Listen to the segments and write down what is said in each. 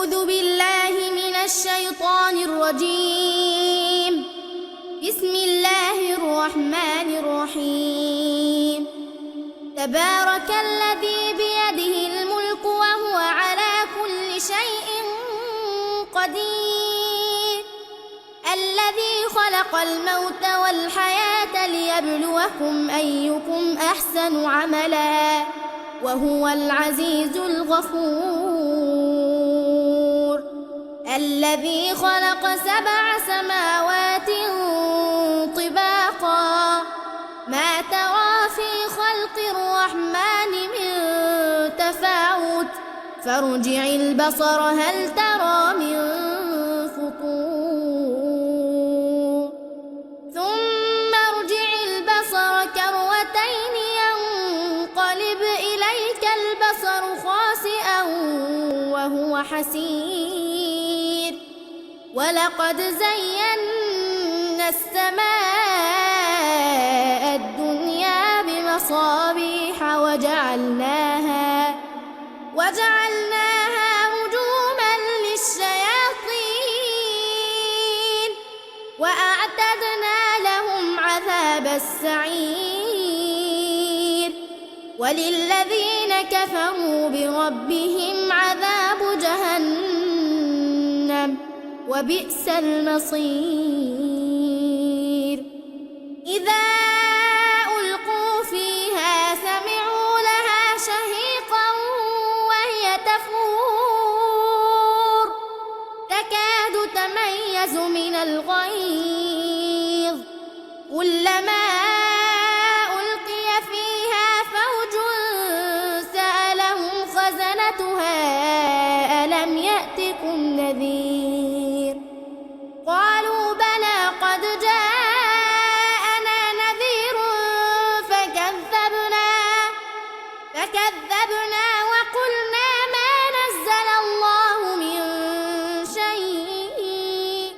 أعوذ بالله من الشيطان الرجيم. بسم الله الرحمن الرحيم. تبارك الذي بيده الملك وهو على كل شيء قدير، الذي خلق الموت والحياة ليبلوكم أيكم أحسن عملا وهو العزيز الغفور، الذي خلق 7 سماوات طباقا ما ترى في خلق الرحمن من تفاوت فارجع البصر هل ترى من فطور ثم ارجع البصر كرتين ينقلب إليك البصر خاسئا وهو حسير، ولقد زينا السماء الدنيا بمصابيح وجعلناها رجوما للشياطين وأعتدنا لهم عذاب السعير، وللذين كفروا بربهم عذاب جهنم وبئس المصير. إذا ألقوا فيها سمعوا لها شهيقا وهي تفور تكاد تميز من الغيظ، كلما ألقي فيها فوج سألهم خزنتها ألم يأتكم نذير، قالوا بلى قد جاءنا نذير فكذبنا وقلنا ما نزل الله من شيء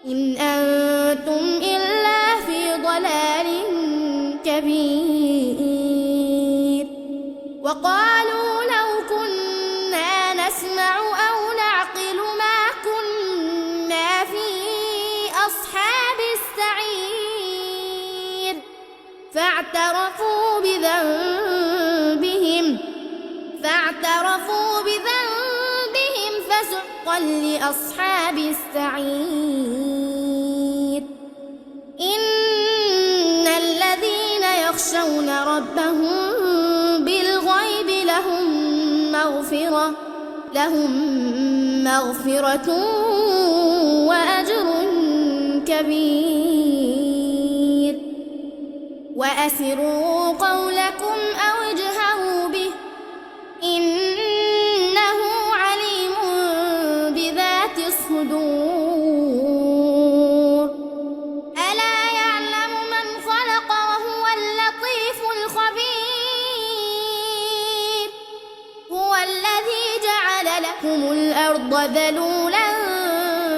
إن أنتم إلا في ضلال كبير، وقالوا لو كنا نسمع أو نعقل ما كنا في أصحاب السعير، فاعترفوا بذنبهم فسحقا لأصحاب السعير. إن الذين يخشون ربهم بالغيب لهم مغفرة وأجر كبير. وأسروا قولكم أو اجهروا به إنه عليم بذات الصدور. ألا يعلم من خلق وهو اللطيف الخبير. هو الذي جعل لكم الأرض ذلولا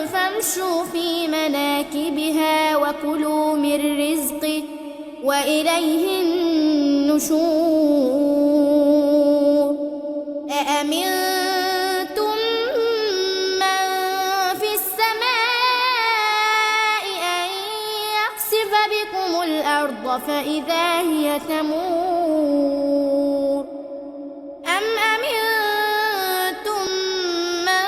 فامشوا في مناكبها وكلوا من رزقه وإليه النشور. أأمنتم من في السماء أن يخسف بكم الأرض فإذا هي تمور، أم أمنتم من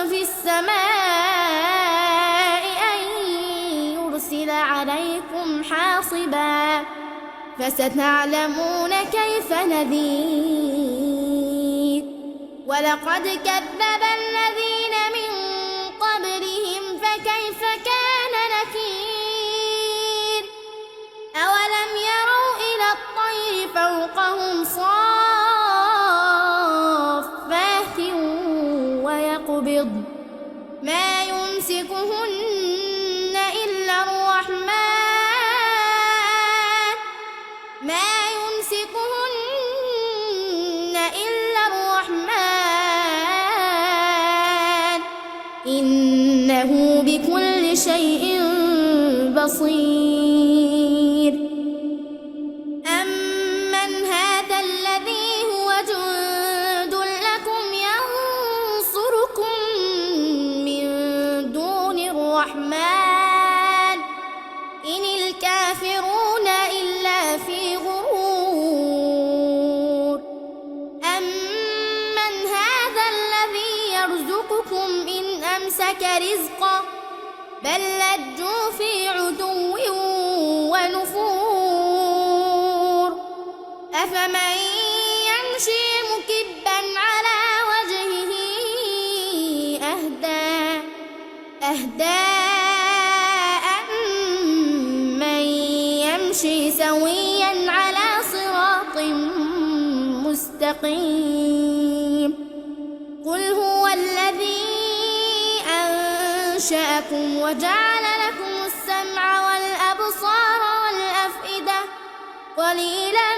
في السماء أن يرسل عليكم حاصبا فستعلمون كيف نذير. ولقد كذب الذين من قبلهم فكيف كان نكير. أولم يروا إلى الطير فوقهم صافات ويقبض ما يمسكهن إلا الرحمن إنه بكل شيء بصير. أمن هذا الذي هو جند لكم ينصركم ننبئكم إن أمسك رزقه بل لجوا في عتو ونفور أفمن يمشي مكبا على وجهه أهدى أمن يمشي سويا على صراط مستقيم قل هو الذي أنشأكم وجعل لكم السمع والأبصار والأفئدة قليلا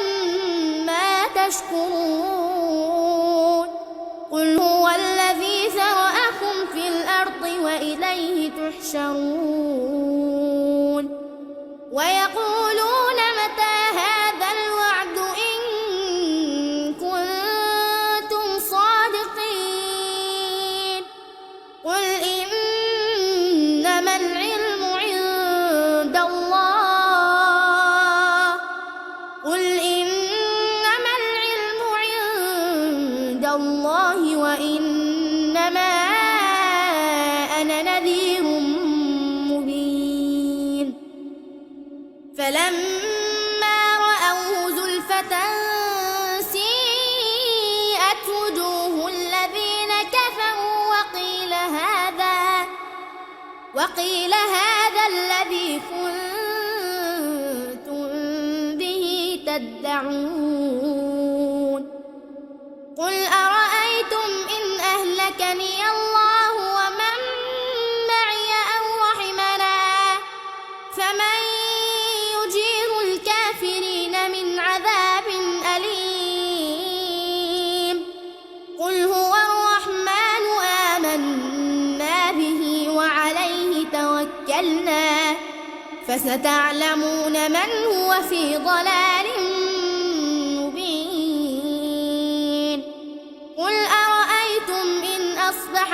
ما تشكرون قل هو الذي ذرأكم في الأرض وإليه تحشرون ويقولون متى هذا الوعد إن كنتم صادقين قل إنما العلم عند الله وإنما أنا نذير مبين فلما رأوه زلفة سيئت وجوه الذين كفروا وقيل هذا الذي كنتم به تدعون قل أرأيتم إن أهلكني الله ومن معي أو رحمنا فمن يجير الكافرين من عذاب أليم قل هو الرحمن آمنا به وعليه توكلنا فستعلمون من هو في ضلال مبين قل أرأيتم إن أصبح